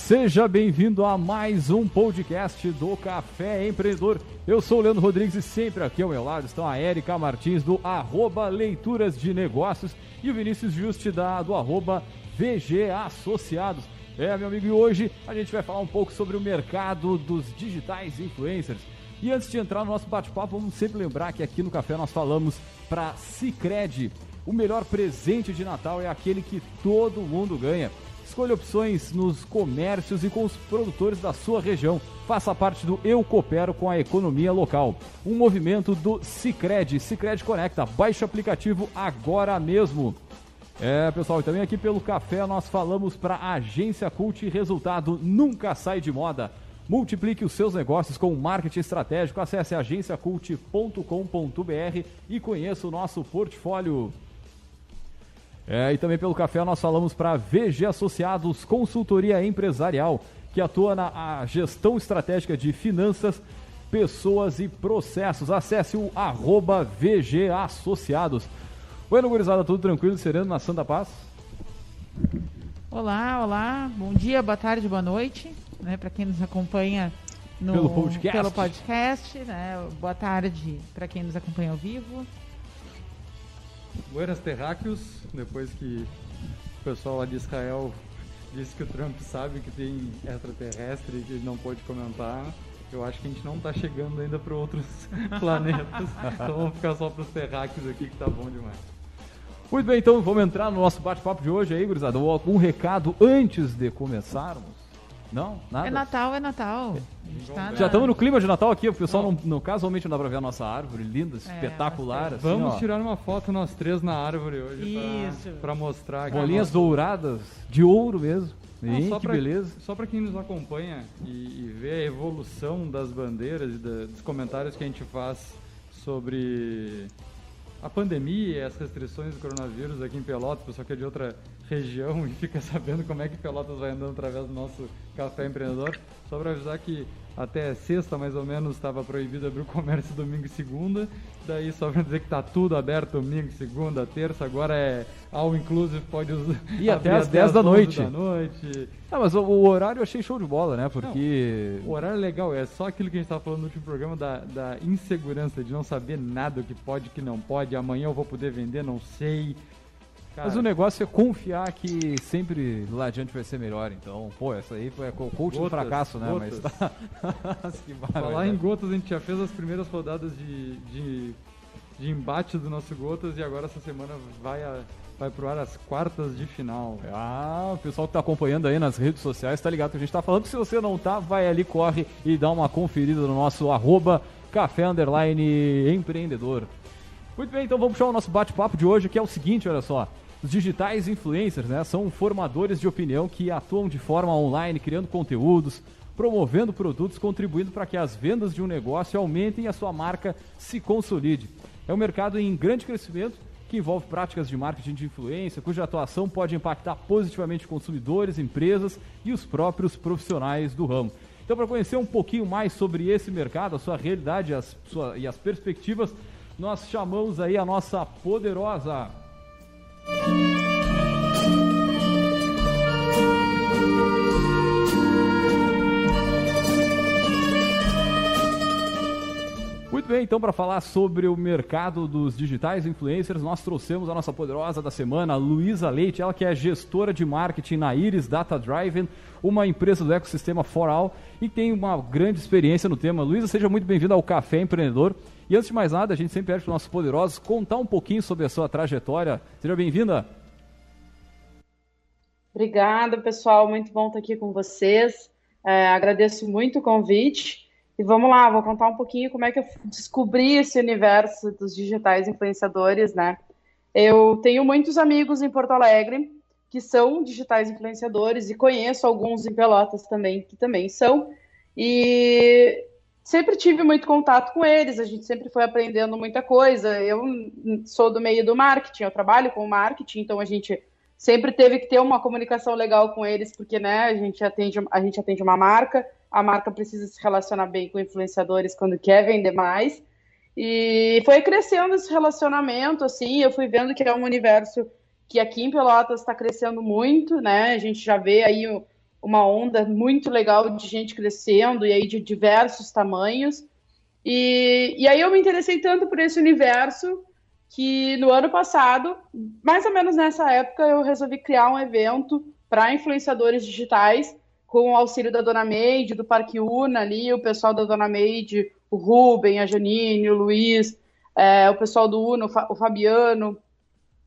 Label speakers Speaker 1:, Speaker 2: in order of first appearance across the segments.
Speaker 1: Seja bem-vindo a mais um podcast do Café Empreendedor. Eu sou o Leandro Rodrigues e sempre aqui ao meu lado estão a Érica Martins do @Leituras de Negócios e o Vinícius Juste do @VG Associados. Meu amigo, e hoje a gente vai falar um pouco sobre o mercado dos digitais influencers. E antes de entrar no nosso bate-papo, vamos sempre lembrar que aqui no Café nós falamos para Sicredi. O melhor presente de Natal é aquele que todo mundo ganha. Escolha opções nos comércios e com os produtores da sua região. Faça parte do Eu Coopero com a Economia Local. Um movimento do Sicredi. Sicredi Conecta. Baixe o aplicativo agora mesmo. Pessoal, e também aqui pelo Café nós falamos para a Agência Cult. Resultado nunca sai de moda. Multiplique os seus negócios com marketing estratégico. Acesse agenciacult.com.br e conheça o nosso portfólio. E também pelo Café nós falamos para VG Associados, consultoria empresarial, que atua na gestão estratégica de finanças, pessoas e processos. Acesse o @VG Associados. Oi, gurizada, tudo tranquilo e sereno na Santa Paz?
Speaker 2: Olá, bom dia, boa tarde, boa noite, né, para quem nos acompanha pelo podcast, né, boa tarde para quem nos acompanha ao vivo.
Speaker 3: Buenas terráqueos, depois que o pessoal lá de Israel disse que o Trump sabe que tem extraterrestre e que ele não pode comentar, eu acho que a gente não está chegando ainda para outros planetas, então vamos ficar só para os terráqueos aqui que tá bom demais.
Speaker 1: Muito bem, então vamos entrar no nosso bate-papo de hoje aí, gurizada. Algum recado antes de começarmos? Não? Nada?
Speaker 2: É Natal.
Speaker 1: Já estamos no clima de Natal aqui, o pessoal não casualmente não dá pra ver a nossa árvore linda, espetacular. Assim,
Speaker 3: vamos tirar uma foto nós três na árvore hoje para mostrar.
Speaker 1: Bolinhas douradas, de ouro mesmo. Que beleza.
Speaker 3: Só para quem nos acompanha e vê a evolução das bandeiras e dos comentários que a gente faz sobre a pandemia e as restrições do coronavírus aqui em Pelotas, o pessoal que é de outra região e fica sabendo como é que Pelotas vai andando através do nosso Café Empreendedor. Só para avisar que até sexta, mais ou menos, estava proibido abrir o comércio domingo e segunda. Daí só para dizer que está tudo aberto domingo, segunda, terça. Agora é all inclusive, pode usar.
Speaker 1: E até às 10 da noite. Mas o horário eu achei show de bola, né? Porque...
Speaker 3: Não, o horário é legal, é só aquilo que a gente estava falando no último programa da insegurança, de não saber nada o que pode, o que não pode. Amanhã eu vou poder vender, não sei.
Speaker 1: Cara, mas o negócio é confiar que sempre lá adiante vai ser melhor. Então, essa aí foi o coach do fracasso, né?
Speaker 3: Gotas. Mas falar em gotas, a gente já fez as primeiras rodadas de embate do nosso Gotas e agora essa semana vai pro ar as quartas de final.
Speaker 1: O pessoal que tá acompanhando aí nas redes sociais tá ligado que a gente tá falando. Se você não tá, vai ali, corre e dá uma conferida no nosso @Café_Empreendedor. Muito bem, então vamos puxar o nosso bate-papo de hoje, que é o seguinte, olha só. Os digitais influencers, né, são formadores de opinião que atuam de forma online, criando conteúdos, promovendo produtos, contribuindo para que as vendas de um negócio aumentem e a sua marca se consolide. É um mercado em grande crescimento que envolve práticas de marketing de influência, cuja atuação pode impactar positivamente consumidores, empresas e os próprios profissionais do ramo. Então, para conhecer um pouquinho mais sobre esse mercado, a sua realidade e as perspectivas, nós chamamos aí a nossa poderosa... Muito bem, então para falar sobre o mercado dos digitais influencers, nós trouxemos a nossa poderosa da semana, Luísa Leite, ela que é gestora de marketing na Iris Data Driven, uma empresa do ecossistema Foral e tem uma grande experiência no tema. Luísa, seja muito bem-vinda ao Café Empreendedor. E antes de mais nada, a gente sempre pede para os nossos poderosos contar um pouquinho sobre a sua trajetória. Seja bem-vinda.
Speaker 4: Obrigada, pessoal. Muito bom estar aqui com vocês. Agradeço muito o convite. E vamos lá, vou contar um pouquinho como é que eu descobri esse universo dos digitais influenciadores, né? Eu tenho muitos amigos em Porto Alegre que são digitais influenciadores e conheço alguns em Pelotas também, que também são. E sempre tive muito contato com eles, a gente sempre foi aprendendo muita coisa. Eu sou do meio do marketing, eu trabalho com marketing, então a gente sempre teve que ter uma comunicação legal com eles, porque, né, a gente atende uma marca, a marca precisa se relacionar bem com influenciadores quando quer vender mais. E foi crescendo esse relacionamento, assim, eu fui vendo que é um universo que aqui em Pelotas está crescendo muito, né? A gente já vê aí uma onda muito legal de gente crescendo, e aí de diversos tamanhos. E aí eu me interessei tanto por esse universo que no ano passado, mais ou menos nessa época, eu resolvi criar um evento para influenciadores digitais, com o auxílio da Dona Meide, do Parque Una ali, o pessoal da Dona Meide, o Rubem, a Janine, o Luiz, o pessoal do Una, o Fabiano,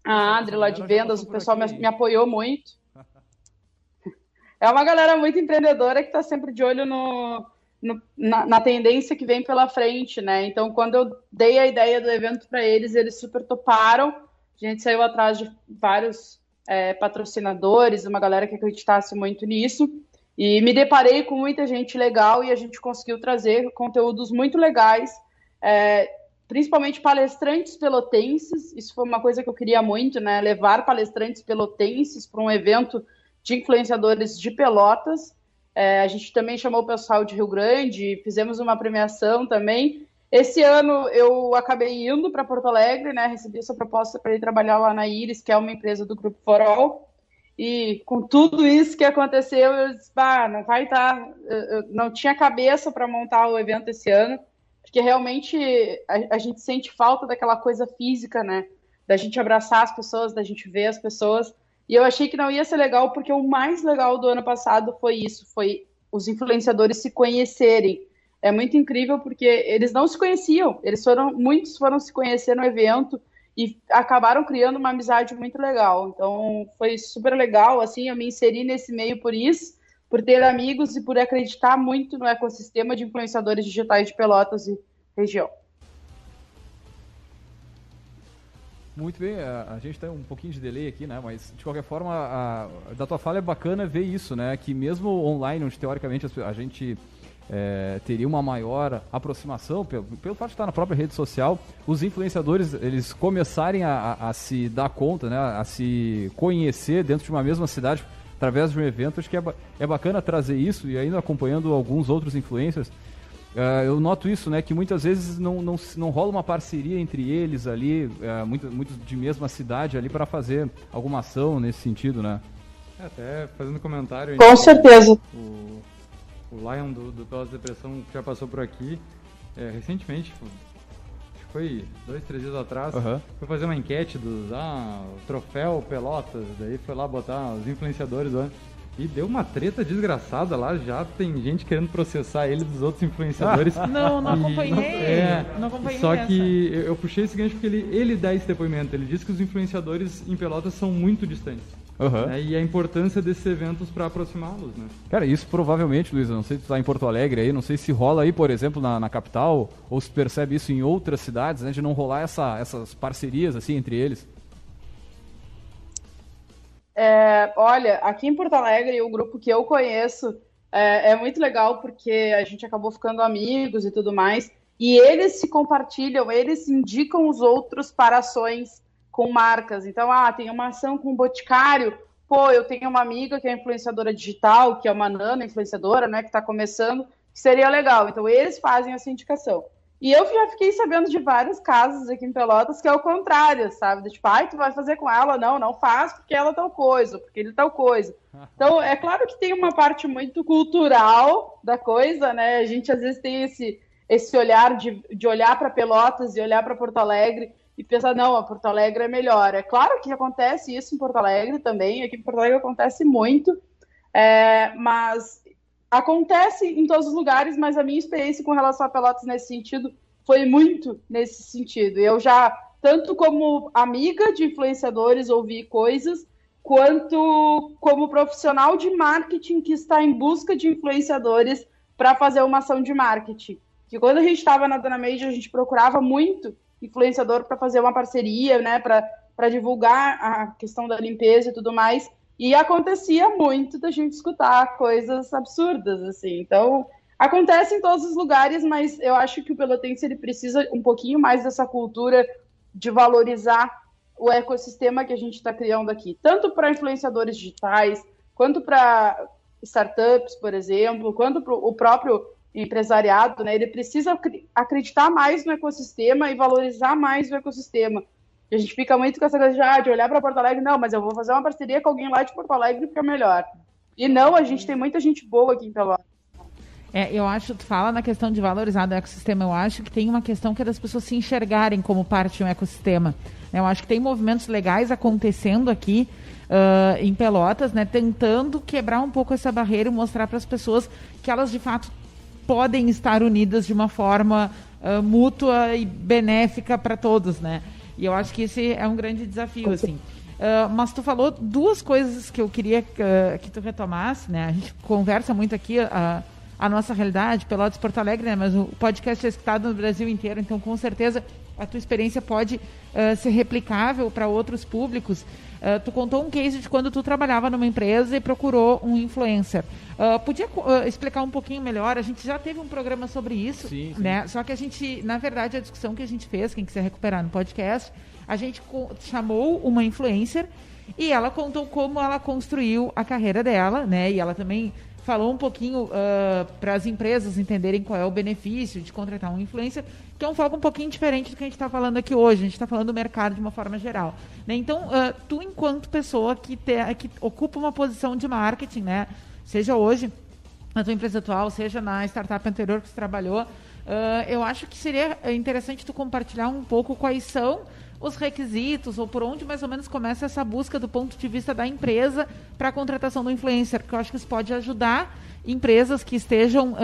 Speaker 4: a Adri lá de vendas, o pessoal me apoiou muito. É uma galera muito empreendedora que está sempre de olho na tendência que vem pela frente, né? Então, quando eu dei a ideia do evento para eles, eles super toparam. A gente saiu atrás de vários patrocinadores, uma galera que acreditasse muito nisso. E me deparei com muita gente legal e a gente conseguiu trazer conteúdos muito legais, principalmente palestrantes pelotenses. Isso foi uma coisa que eu queria muito, né? Levar palestrantes pelotenses para um evento de influenciadores de Pelotas. A gente também chamou o pessoal de Rio Grande, fizemos uma premiação também. Esse ano eu acabei indo para Porto Alegre, né? Recebi essa proposta para ir trabalhar lá na Iris, que é uma empresa do Grupo Forol. E com tudo isso que aconteceu, eu disse, não vai estar... Eu não tinha cabeça para montar o evento esse ano, porque realmente a gente sente falta daquela coisa física, né? Da gente abraçar as pessoas, da gente ver as pessoas. E eu achei que não ia ser legal, porque o mais legal do ano passado foi isso, foi os influenciadores se conhecerem. É muito incrível, porque eles não se conheciam, muitos foram se conhecer no evento, e acabaram criando uma amizade muito legal. Então, foi super legal, assim, eu me inseri nesse meio por isso, por ter amigos e por acreditar muito no ecossistema de influenciadores digitais de Pelotas e região.
Speaker 1: Muito bem, a gente tem um pouquinho de delay aqui, né? Mas, de qualquer forma, da tua fala é bacana ver isso, né? Que mesmo online, onde teoricamente a gente... teria uma maior aproximação, pelo fato de estar na própria rede social, os influenciadores, eles começarem a se dar conta, né, a se conhecer dentro de uma mesma cidade, através de um evento. Acho que é bacana trazer isso, e ainda acompanhando alguns outros influencers, eu noto isso, né, que muitas vezes não rola uma parceria entre eles ali, muitos de mesma cidade ali, para fazer alguma ação nesse sentido, né?
Speaker 3: Até fazendo comentário...
Speaker 4: Com certeza.
Speaker 3: O Lion do Pelotas Depressão já passou por aqui recentemente, acho que foi 2-3 dias atrás, foi fazer uma enquete do troféu Pelotas, daí foi lá botar os influenciadores lá, e deu uma treta desgraçada lá, já tem gente querendo processar ele dos outros influenciadores.
Speaker 2: Não acompanhei. Não acompanhei.
Speaker 3: Só que eu puxei esse gancho porque ele dá esse depoimento, ele diz que os influenciadores em Pelotas são muito distantes. E a importância desses eventos para aproximá-los, né?
Speaker 1: Cara, isso provavelmente, Luiz, eu não sei se tu tá em Porto Alegre aí, não sei se rola aí, por exemplo, na capital, ou se percebe isso em outras cidades, né, de não rolar essas parcerias assim entre eles.
Speaker 4: Olha, aqui em Porto Alegre, o grupo que eu conheço é muito legal, porque a gente acabou ficando amigos e tudo mais, e eles se compartilham, eles indicam os outros para ações com marcas. Então, tem uma ação com o Boticário, eu tenho uma amiga que é influenciadora digital, que é uma nano influenciadora, né, que está começando, que seria legal. Então, eles fazem essa indicação. E eu já fiquei sabendo de vários casos aqui em Pelotas que é o contrário, sabe? Tipo, tu vai fazer com ela? Não faz porque ela tal coisa, porque ele tal coisa. Então, é claro que tem uma parte muito cultural da coisa, né? A gente, às vezes, tem esse olhar de olhar para Pelotas e olhar para Porto Alegre e pensar, não, a Porto Alegre é melhor. É claro que acontece isso em Porto Alegre também, aqui em Porto Alegre acontece muito, mas acontece em todos os lugares, mas a minha experiência com relação a Pelotas nesse sentido foi muito nesse sentido. Eu já, tanto como amiga de influenciadores, ouvi coisas, quanto como profissional de marketing que está em busca de influenciadores para fazer uma ação de marketing. Que quando a gente estava na Dona Meide, a gente procurava muito influenciador para fazer uma parceria, né, para divulgar a questão da limpeza e tudo mais, e acontecia muito da gente escutar coisas absurdas, assim. Então, acontece em todos os lugares, mas eu acho que o pelotense ele precisa um pouquinho mais dessa cultura de valorizar o ecossistema que a gente está criando aqui, tanto para influenciadores digitais, quanto para startups, por exemplo, quanto para o próprio empresariado, né? Ele precisa acreditar mais no ecossistema e valorizar mais o ecossistema. E a gente fica muito com essa coisa de olhar para Porto Alegre, não, mas eu vou fazer uma parceria com alguém lá de Porto Alegre porque é melhor. E não, a gente tem muita gente boa aqui em Pelotas.
Speaker 2: Eu acho, tu fala na questão de valorizar o ecossistema, eu acho que tem uma questão que é das pessoas se enxergarem como parte de um ecossistema. Eu acho que tem movimentos legais acontecendo aqui em Pelotas, né, tentando quebrar um pouco essa barreira e mostrar para as pessoas que elas de fato podem estar unidas de uma forma mútua e benéfica para todos, né? E eu acho que esse é um grande desafio, assim. Mas tu falou duas coisas que eu queria que tu retomasse, né? A gente conversa muito aqui a nossa realidade, Pelotas, Porto Alegre, né? Mas o podcast é escutado no Brasil inteiro, então com certeza a tua experiência pode ser replicável para outros públicos. Tu contou um case de quando tu trabalhava numa empresa e procurou um influencer. Podia explicar um pouquinho melhor? A gente já teve um programa sobre isso,
Speaker 1: sim.
Speaker 2: né? Só que a gente, na verdade, a discussão que a gente fez, quem quiser recuperar no podcast, a gente chamou uma influencer e ela contou como ela construiu a carreira dela, né? E ela também falou um pouquinho para as empresas entenderem qual é o benefício de contratar um influencer, que é um foco um pouquinho diferente do que a gente está falando aqui hoje. A gente está falando do mercado de uma forma geral, né? Então, tu, enquanto pessoa que ocupa uma posição de marketing, né? Seja hoje na tua empresa atual, seja na startup anterior que você trabalhou, eu acho que seria interessante tu compartilhar um pouco quais são os requisitos, ou por onde mais ou menos começa essa busca do ponto de vista da empresa para a contratação do influencer, que eu acho que isso pode ajudar empresas que estejam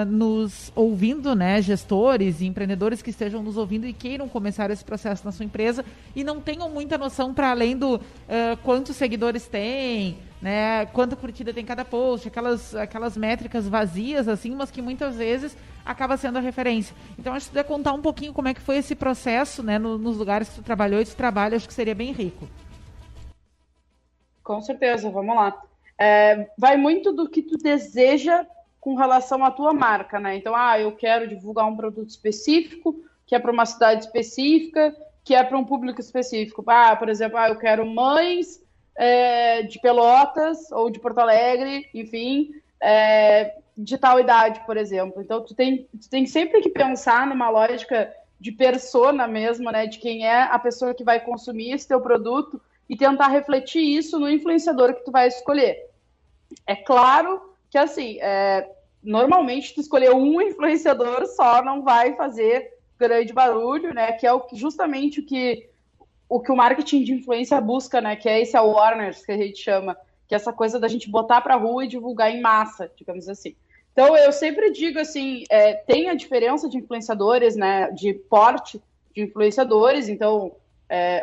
Speaker 2: nos ouvindo, né, gestores e empreendedores que estejam nos ouvindo e queiram começar esse processo na sua empresa e não tenham muita noção para além do quantos seguidores tem, né, quanta curtida tem cada post, aquelas métricas vazias, assim, mas que muitas vezes acaba sendo a referência. Então, acho que tu ia contar um pouquinho como é que foi esse processo, né, nos lugares que tu trabalhou e tu trabalha, acho que seria bem rico.
Speaker 4: Com certeza, vamos lá. Vai muito do que tu deseja com relação à tua marca, né? Então, eu quero divulgar um produto específico, que é para uma cidade específica, que é para um público específico. Por exemplo, eu quero mães de Pelotas ou de Porto Alegre, enfim, de tal idade, por exemplo. Então, tu tem sempre que pensar numa lógica de persona mesmo, né? De quem é a pessoa que vai consumir esse teu produto e tentar refletir isso no influenciador que tu vai escolher. É claro que, assim, normalmente tu escolher um influenciador só não vai fazer grande barulho, né? Que é justamente o que o marketing de influência busca, né? Que é esse awareness que a gente chama, que é essa coisa da gente botar pra rua e divulgar em massa, digamos assim. Então, eu sempre digo, assim, tem a diferença de influenciadores, né? De porte de influenciadores. Então,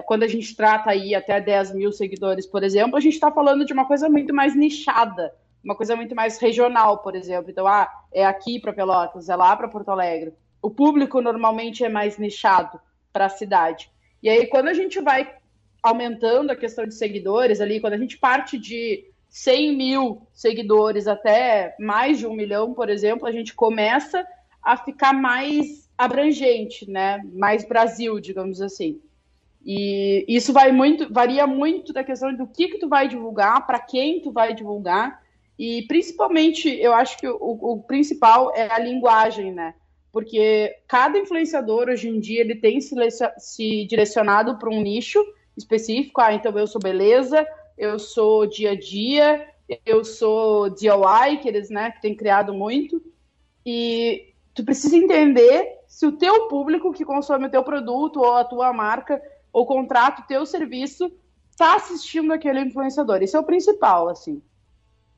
Speaker 4: quando a gente trata aí até 10 mil seguidores, por exemplo, a gente está falando de uma coisa muito mais nichada, uma coisa muito mais regional, por exemplo. Então, é aqui para Pelotas, é lá para Porto Alegre. O público normalmente é mais nichado para a cidade. E aí, quando a gente vai aumentando a questão de seguidores ali, quando a gente parte de 100 mil seguidores até mais de 1 milhão, por exemplo, a gente começa a ficar mais abrangente, né? Mais Brasil, digamos assim. E isso varia muito da questão do que tu vai divulgar, para quem tu vai divulgar, e principalmente, eu acho que o principal é a linguagem, né? Porque cada influenciador, hoje em dia, ele tem se direcionado para um nicho específico. Então eu sou beleza, eu sou dia a dia, eu sou DIY, que eles, né, que têm criado muito, e tu precisa entender se o teu público que consome o teu produto ou a tua marca ou contrato, teu serviço, está assistindo aquele influenciador. Isso é o principal, assim.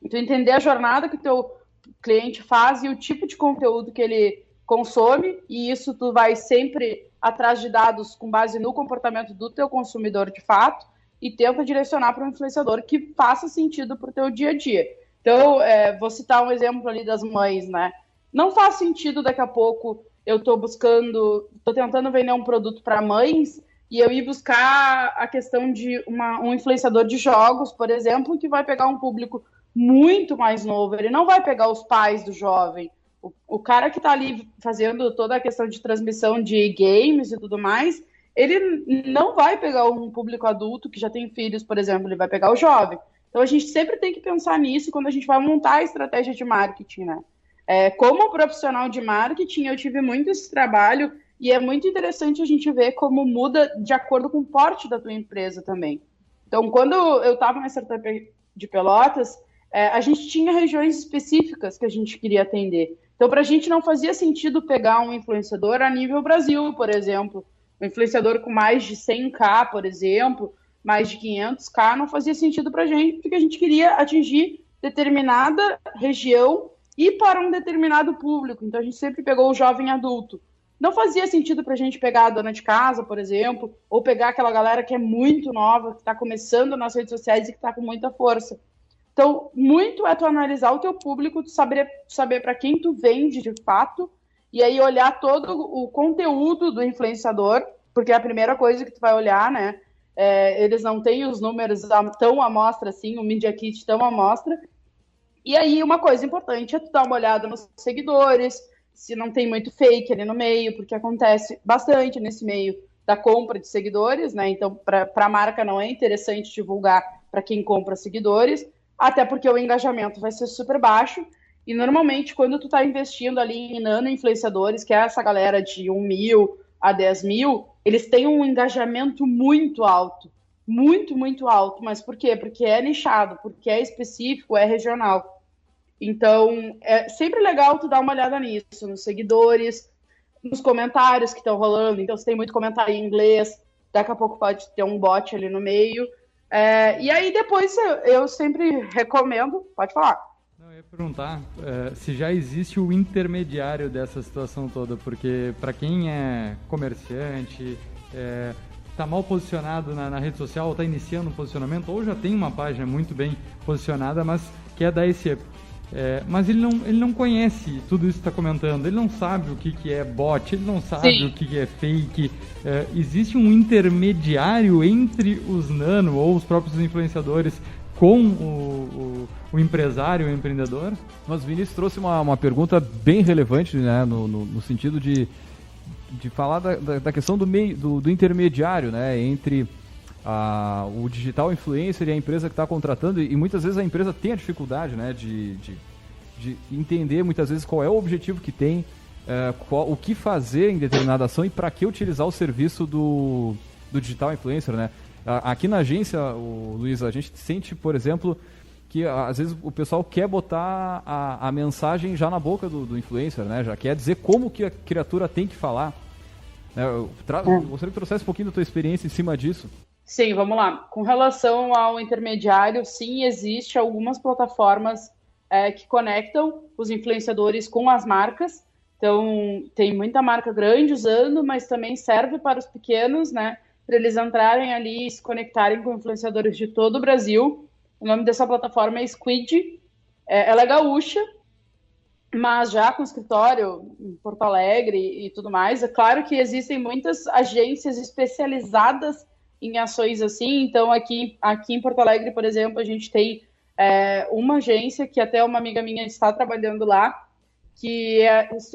Speaker 4: Então, entender a jornada que o teu cliente faz e o tipo de conteúdo que ele consome, e isso tu vai sempre atrás de dados com base no comportamento do teu consumidor de fato, e tenta direcionar para um influenciador que faça sentido para o teu dia a dia. Então, vou citar um exemplo ali das mães, né? Não faz sentido daqui a pouco eu estou tentando vender um produto para mães, e eu ir buscar a questão de um influenciador de jogos, por exemplo, que vai pegar um público muito mais novo. Ele não vai pegar os pais do jovem. O cara que está ali fazendo toda a questão de transmissão de games e tudo mais, ele não vai pegar um público adulto que já tem filhos, por exemplo, ele vai pegar o jovem. Então, a gente sempre tem que pensar nisso quando a gente vai montar a estratégia de marketing, né? Como profissional de marketing, eu tive muito esse trabalho. E é muito interessante a gente ver como muda de acordo com o porte da tua empresa também. Então, quando eu estava na startup de Pelotas, a gente tinha regiões específicas que a gente queria atender. Então, para a gente não fazia sentido pegar um influenciador a nível Brasil, por exemplo. Um influenciador com mais de 100K, por exemplo, mais de 500K, não fazia sentido para a gente, porque a gente queria atingir determinada região e para um determinado público. Então, a gente sempre pegou o jovem adulto. Não fazia sentido para a gente pegar a dona de casa, por exemplo, ou pegar aquela galera que é muito nova, que está começando nas redes sociais e que está com muita força. Então, muito é tu analisar o teu público, tu saber para quem tu vende de fato, e aí olhar todo o conteúdo do influenciador, porque é a primeira coisa que tu vai olhar, né? Eles não têm os números tão à mostra assim, o Media Kit tão à mostra. E aí, uma coisa importante é tu dar uma olhada nos seguidores, se não tem muito fake ali no meio, porque acontece bastante nesse meio da compra de seguidores, né? Então, para a marca não é interessante divulgar para quem compra seguidores, até porque o engajamento vai ser super baixo, e normalmente quando tu está investindo ali em nano-influenciadores, que é essa galera de 1.000 a 10.000, eles têm um engajamento muito alto, muito, muito alto. Mas por quê? Porque é nichado, porque é específico, é regional. Então, é sempre legal tu dar uma olhada nisso, nos seguidores, nos comentários que estão rolando. Então, se tem muito comentário em inglês, daqui a pouco pode ter um bot ali no meio. E aí depois eu sempre recomendo, pode falar.
Speaker 3: Não, eu ia perguntar se já existe o intermediário dessa situação toda, porque para quem é comerciante, está mal posicionado na rede social, ou está iniciando um posicionamento, ou já tem uma página muito bem posicionada, mas quer dar esse up. Mas ele não conhece tudo isso que está comentando, ele não sabe o que é bot, ele não sabe Sim. o que é fake. Existe um intermediário entre os nano ou os próprios influenciadores com o empresário, o empreendedor?
Speaker 1: Mas o Vinícius trouxe uma pergunta bem relevante, né, no sentido de falar da questão do intermediário, né, entre o digital influencer e a empresa que está contratando, e muitas vezes a empresa tem a dificuldade, né, de entender muitas vezes qual é o objetivo que tem, o que fazer em determinada ação e para que utilizar o serviço do digital influencer, né? Aqui na agência, Luiz, a gente sente, por exemplo, que às vezes o pessoal quer botar a mensagem já na boca do influencer, né? Já quer dizer como que a criatura tem que falar. Gostaria que trouxesse um pouquinho da tua experiência em cima disso.
Speaker 4: Sim, vamos lá. Com relação ao intermediário, sim, existe algumas plataformas que conectam os influenciadores com as marcas. Então, tem muita marca grande usando, mas também serve para os pequenos, né? Para eles entrarem ali e se conectarem com influenciadores de todo o Brasil. O nome dessa plataforma é Squid. Ela é gaúcha, mas já com escritório em Porto Alegre e tudo mais. É claro que existem muitas agências especializadas em ações assim. Então, aqui em Porto Alegre, por exemplo, a gente tem uma agência que até uma amiga minha está trabalhando lá, que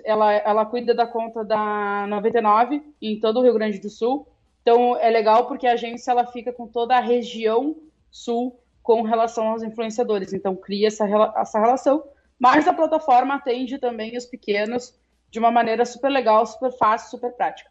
Speaker 4: ela cuida da conta da 99 em todo o Rio Grande do Sul. Então, é legal porque a agência ela fica com toda a região sul com relação aos influenciadores. Então, cria essa relação. Mas a plataforma atende também os pequenos de uma maneira super legal, super fácil, super prática.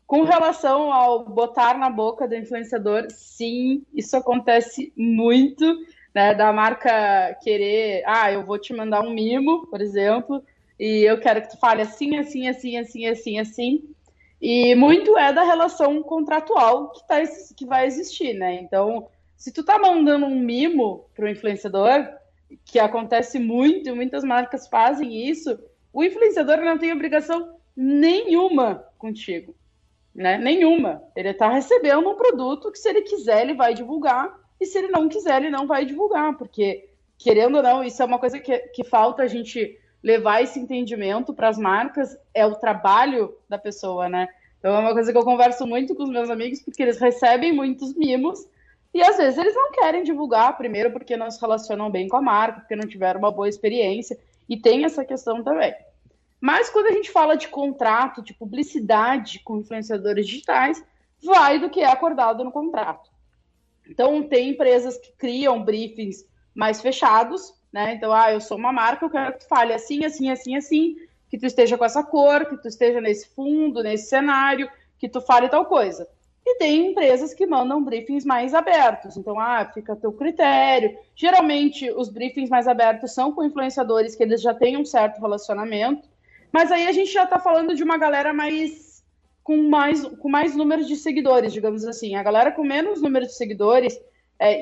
Speaker 4: Com relação ao botar na boca do influenciador, sim, isso acontece muito, né? Da marca querer, eu vou te mandar um mimo, por exemplo, e eu quero que tu fale assim, assim, assim, assim, assim, assim. E muito é da relação contratual que vai existir, né? Então, se tu tá mandando um mimo pro influenciador, que acontece muito, muitas marcas fazem isso, o influenciador não tem obrigação nenhuma contigo, né? Nenhuma. Ele tá recebendo um produto que, se ele quiser, ele vai divulgar, e se ele não quiser, ele não vai divulgar, porque, querendo ou não, isso é uma coisa que falta a gente levar esse entendimento para as marcas, é o trabalho da pessoa, né? Então é uma coisa que eu converso muito com os meus amigos, porque eles recebem muitos mimos, e às vezes eles não querem divulgar, primeiro porque não se relacionam bem com a marca, porque não tiveram uma boa experiência, e tem essa questão também. Mas quando a gente fala de contrato, de publicidade com influenciadores digitais, vai do que é acordado no contrato. Então, tem empresas que criam briefings mais fechados, né? Então, eu sou uma marca, eu quero que tu fale assim, assim, assim, assim, que tu esteja com essa cor, que tu esteja nesse fundo, nesse cenário, que tu fale tal coisa. e tem empresas que mandam briefings mais abertos. Então, fica a teu critério. Geralmente, os briefings mais abertos são com influenciadores que eles já têm um certo relacionamento, mas aí a gente já está falando de uma galera com mais números de seguidores, digamos assim. A galera com menos número de seguidores,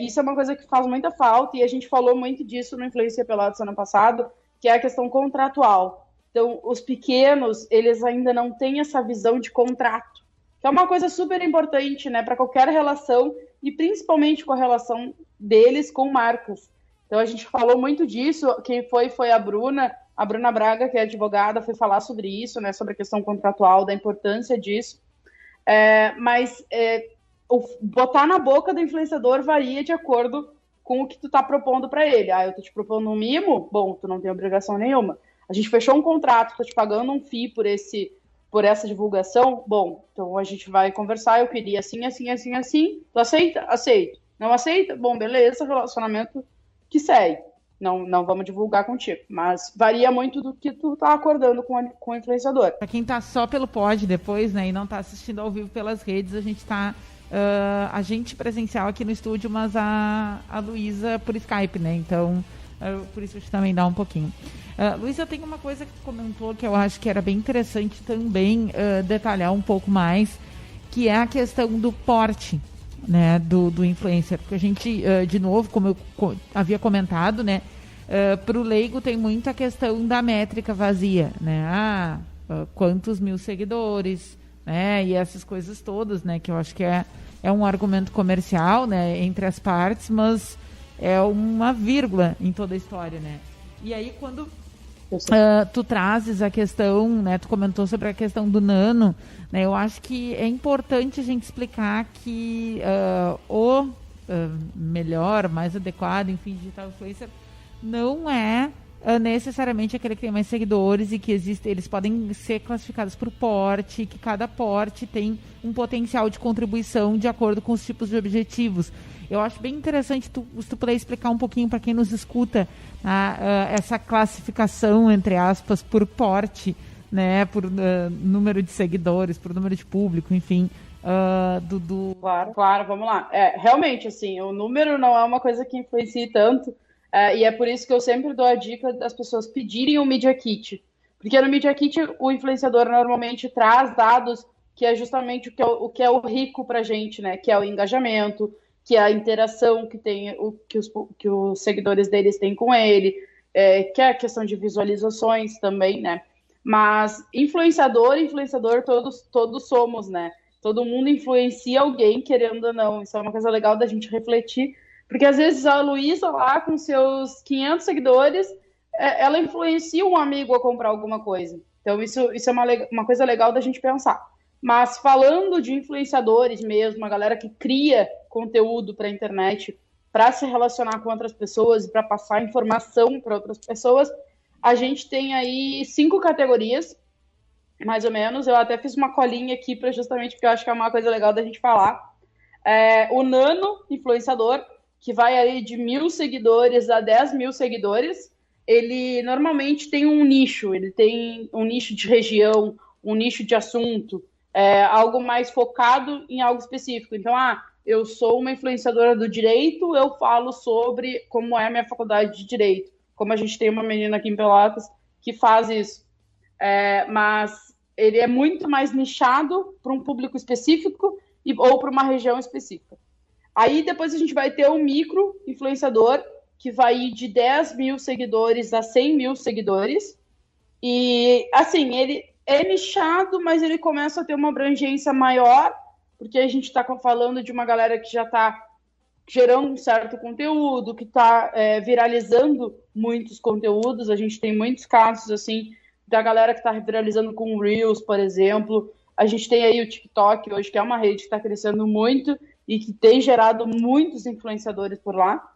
Speaker 4: isso é uma coisa que faz muita falta, e a gente falou muito disso no Influência Pelotas ano passado, que é a questão contratual. Então, os pequenos, eles ainda não têm essa visão de contrato, que é uma coisa super importante, né, para qualquer relação, e principalmente com a relação deles com marcas. Então, a gente falou muito disso. Quem foi a Bruna Braga, que é advogada, foi falar sobre isso, né, sobre a questão contratual, da importância disso. Mas botar na boca do influenciador varia de acordo com o que tu tá propondo para ele. Eu tô te propondo um mimo? Bom, tu não tem obrigação nenhuma. A gente fechou um contrato, tô te pagando um FII por essa divulgação? Bom, então a gente vai conversar, eu queria assim, assim, assim, assim. Tu aceita? Aceito. Não aceita? Bom, beleza, relacionamento que segue. Não vamos divulgar contigo. Mas varia muito do que tu tá acordando com o influenciador.
Speaker 2: Para quem tá só pelo pod depois, né, e não tá assistindo ao vivo pelas redes, a gente tá a gente presencial aqui no estúdio, mas a Luísa por Skype, né? Então, por isso a gente também dá um pouquinho. Luísa, tem uma coisa que tu comentou que eu acho que era bem interessante também detalhar um pouco mais, que é a questão do porte, né, do influencer. Porque a gente, de novo, como eu havia comentado, né, para o leigo tem muito a questão da métrica vazia, né? Quantos mil seguidores, né? E essas coisas todas, né? Que eu acho que é um argumento comercial, né? Entre as partes, mas é uma vírgula em toda a história, né? E aí, quando tu trazes a questão, né? Tu comentou sobre a questão do nano, né? Eu acho que é importante a gente explicar que o melhor, mais adequado, enfim, digital influencer não é necessariamente aquele que tem mais seguidores, e que eles podem ser classificados por porte, que cada porte tem um potencial de contribuição de acordo com os tipos de objetivos. Eu acho bem interessante se tu puder explicar um pouquinho para quem nos escuta essa classificação, entre aspas, por porte, né, por número de seguidores, por número de público, enfim.
Speaker 4: Claro, vamos lá. Realmente, assim, o número não é uma coisa que influencie tanto. E é por isso que eu sempre dou a dica das pessoas pedirem o Media Kit. Porque no Media Kit o influenciador normalmente traz dados que é justamente o que é o rico pra gente, né? Que é o engajamento, que é a interação que os seguidores deles têm com ele, que é a questão de visualizações também, né? Mas influenciador, todos somos, né? Todo mundo influencia alguém, querendo ou não. Isso é uma coisa legal da gente refletir. Porque, às vezes, a Luísa lá, com seus 500 seguidores, ela influencia um amigo a comprar alguma coisa. Então, isso é uma coisa legal da gente pensar. Mas, falando de influenciadores mesmo, a galera que cria conteúdo para a internet, para se relacionar com outras pessoas e para passar informação para outras pessoas, a gente tem aí 5 categorias, mais ou menos. Eu até fiz uma colinha aqui, justamente porque eu acho que é uma coisa legal da gente falar. O nano influenciador, que vai aí de 1.000 seguidores a 10.000 seguidores, ele normalmente tem um nicho, ele tem um nicho de região, um nicho de assunto, algo mais focado em algo específico. Então, eu sou uma influenciadora do direito, eu falo sobre como é a minha faculdade de direito, como a gente tem uma menina aqui em Pelotas que faz isso. Mas ele é muito mais nichado para um público específico ou para uma região específica. Aí depois a gente vai ter um micro influenciador, que vai ir de 10.000 seguidores a 100.000 seguidores. E, assim, ele é nichado, mas ele começa a ter uma abrangência maior, porque a gente está falando de uma galera que já está gerando um certo conteúdo, que está viralizando muitos conteúdos. A gente tem muitos casos, assim, da galera que está viralizando com Reels, por exemplo. A gente tem aí o TikTok hoje, que é uma rede que está crescendo muito e que tem gerado muitos influenciadores por lá.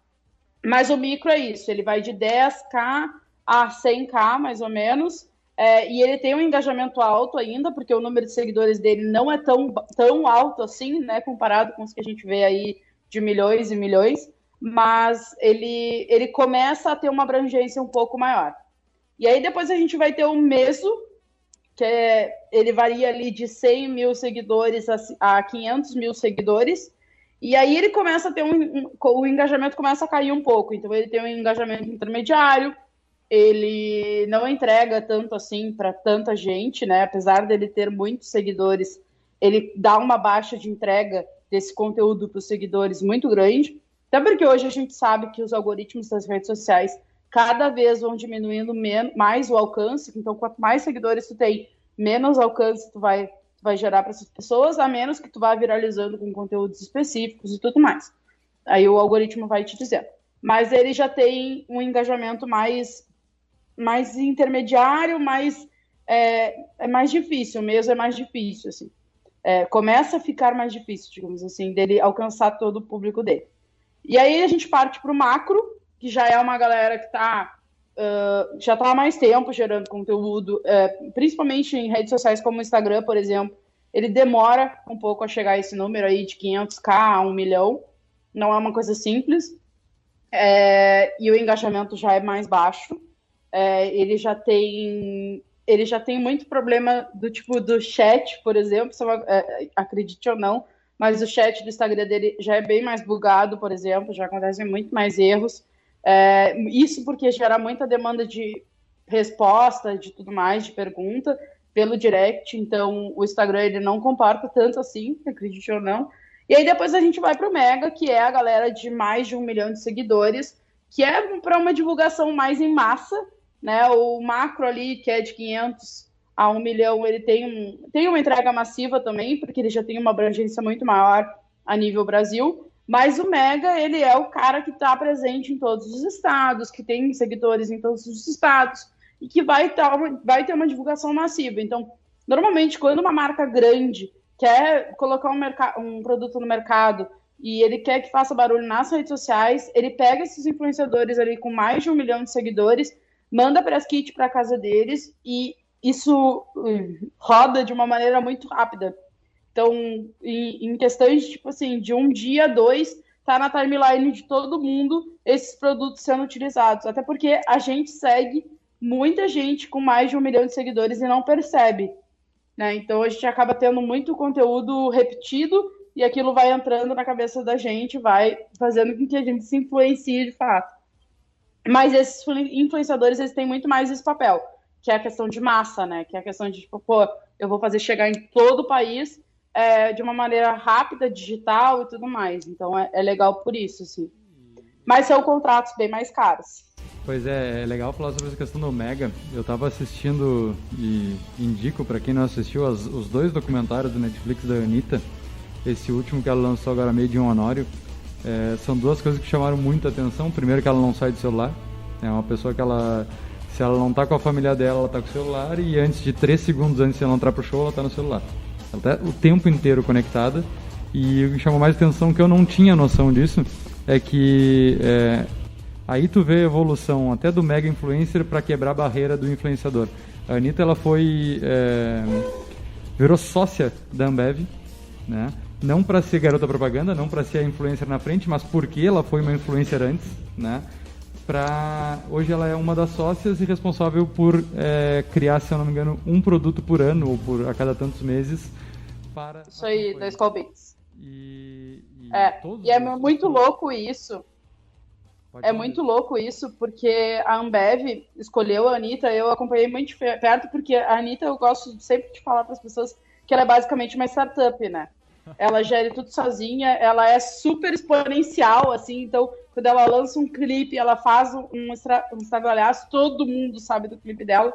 Speaker 4: Mas o micro é isso, ele vai de 10k a 100k, mais ou menos, e ele tem um engajamento alto ainda, porque o número de seguidores dele não é tão alto assim, né, comparado com os que a gente vê aí de milhões e milhões, mas ele começa a ter uma abrangência um pouco maior. E aí depois a gente vai ter o meso, ele varia ali de 100 mil seguidores a 500 mil seguidores. E aí ele começa a ter o engajamento começa a cair um pouco. Então ele tem um engajamento intermediário, ele não entrega tanto assim para tanta gente, né? Apesar dele ter muitos seguidores, ele dá uma baixa de entrega desse conteúdo para os seguidores muito grande. Até porque hoje a gente sabe que os algoritmos das redes sociais cada vez vão diminuindo mais o alcance. Então, quanto mais seguidores tu tem, menos alcance tu vai gerar para essas pessoas, a menos que tu vá viralizando com conteúdos específicos e tudo mais. Aí o algoritmo vai te dizer. Mas ele já tem um engajamento mais intermediário, é mais difícil, mesmo é mais difícil, assim. Começa a ficar mais difícil, digamos assim, dele alcançar todo o público dele. E aí a gente parte para o macro, que já é uma galera que já está há mais tempo gerando conteúdo, principalmente em redes sociais como o Instagram, por exemplo. Ele demora um pouco a chegar a esse número aí de 500k a 1 milhão. Não é uma coisa simples. E o engajamento já é mais baixo. Ele já tem muito problema do tipo do chat, por exemplo, acredite ou não, mas o chat do Instagram dele já é bem mais bugado, por exemplo, já acontecem muito mais erros. Isso porque gera muita demanda de resposta, de tudo mais, de pergunta, pelo direct. Então o Instagram ele não comporta tanto assim, acredite ou não. E aí depois a gente vai para o Mega, que é a galera de mais de 1 milhão de seguidores, que é para uma divulgação mais em massa, né? O macro ali, que é de 500 a 1 milhão, ele tem uma entrega massiva também, porque ele já tem uma abrangência muito maior a nível Brasil. Mas o Mega, ele é o cara que está presente em todos os estados, que tem seguidores em todos os estados, e que vai ter uma divulgação massiva. Então, normalmente, quando uma marca grande quer colocar um produto no mercado e ele quer que faça barulho nas redes sociais, ele pega esses influenciadores ali com mais de 1 milhão de seguidores, manda press kit para a casa deles, e isso roda de uma maneira muito rápida. Então, em questões tipo assim, de um dia, 2, tá na timeline de todo mundo esses produtos sendo utilizados. Até porque a gente segue muita gente com mais de 1 milhão de seguidores e não percebe, né? Então a gente acaba tendo muito conteúdo repetido e aquilo vai entrando na cabeça da gente, vai fazendo com que a gente se influencie de fato. Mas esses influenciadores, eles têm muito mais esse papel, que é a questão de massa, né? Que é a questão de, tipo, eu vou fazer chegar em todo o país de uma maneira rápida, digital e tudo mais. Então é legal por isso, assim. Mas são contratos bem mais caros.
Speaker 3: Pois é legal falar sobre essa questão do Mega. Eu tava assistindo e indico para quem não assistiu os 2 documentários do Netflix da Anitta. Esse último que ela lançou agora, Made in Honório. São 2 coisas que chamaram muita atenção. Primeiro, que ela não sai do celular. É uma pessoa que se ela não tá com a família dela, ela tá com o celular. E antes de 3 segundos antes de ela entrar pro show, ela tá no celular. Ela tá o tempo inteiro conectada. E o que chamou mais atenção, que eu não tinha noção disso, é que aí tu vê a evolução até do mega influencer para quebrar a barreira do influenciador. A Anitta, ela virou sócia da Ambev, né? Não para ser garota propaganda, não para ser a influencer na frente, mas porque ela foi uma influencer antes, né? Hoje ela é uma das sócias e responsável por criar, se eu não me engano, um produto por ano ou a cada tantos meses para...
Speaker 4: Isso aí, da Skol Beats.
Speaker 3: E
Speaker 4: é muito louco isso. Muito louco isso, porque a Ambev escolheu a Anitta, eu acompanhei muito de perto, porque a Anitta, eu gosto sempre de falar para as pessoas que ela é basicamente uma startup, né? Ela gera tudo sozinha, ela é super exponencial, assim, então quando ela lança um clipe, ela faz um estardalhaço, todo mundo sabe do clipe dela.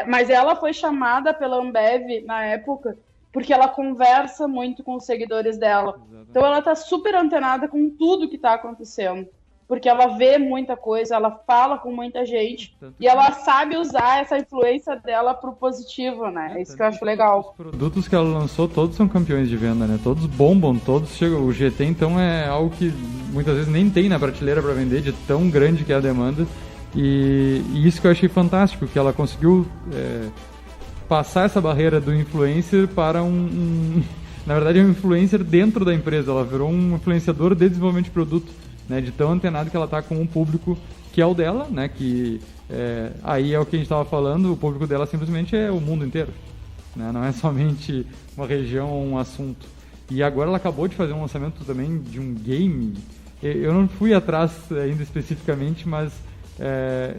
Speaker 4: Mas ela foi chamada pela Ambev na época porque ela conversa muito com os seguidores dela. Exatamente. Então ela tá super antenada com tudo que tá acontecendo, porque ela vê muita coisa, ela fala com muita gente, e ela sabe usar essa influência dela pro positivo, né? É isso que eu acho legal.
Speaker 3: Os produtos que ela lançou, todos são campeões de venda, né? Todos bombam, todos chegam. O GT, então, é algo que muitas vezes nem tem na prateleira para vender, de tão grande que é a demanda. E isso que eu achei fantástico, que ela conseguiu passar essa barreira do influencer para na verdade, é um influencer dentro da empresa. Ela virou um influenciador de desenvolvimento de produto, né, de tão antenado que ela está com um público que é o dela, né? Que aí é o que a gente estava falando, o público dela simplesmente é o mundo inteiro, né? Não é somente uma região ou um assunto. E agora ela acabou de fazer um lançamento também de um game. Eu não fui atrás ainda especificamente, mas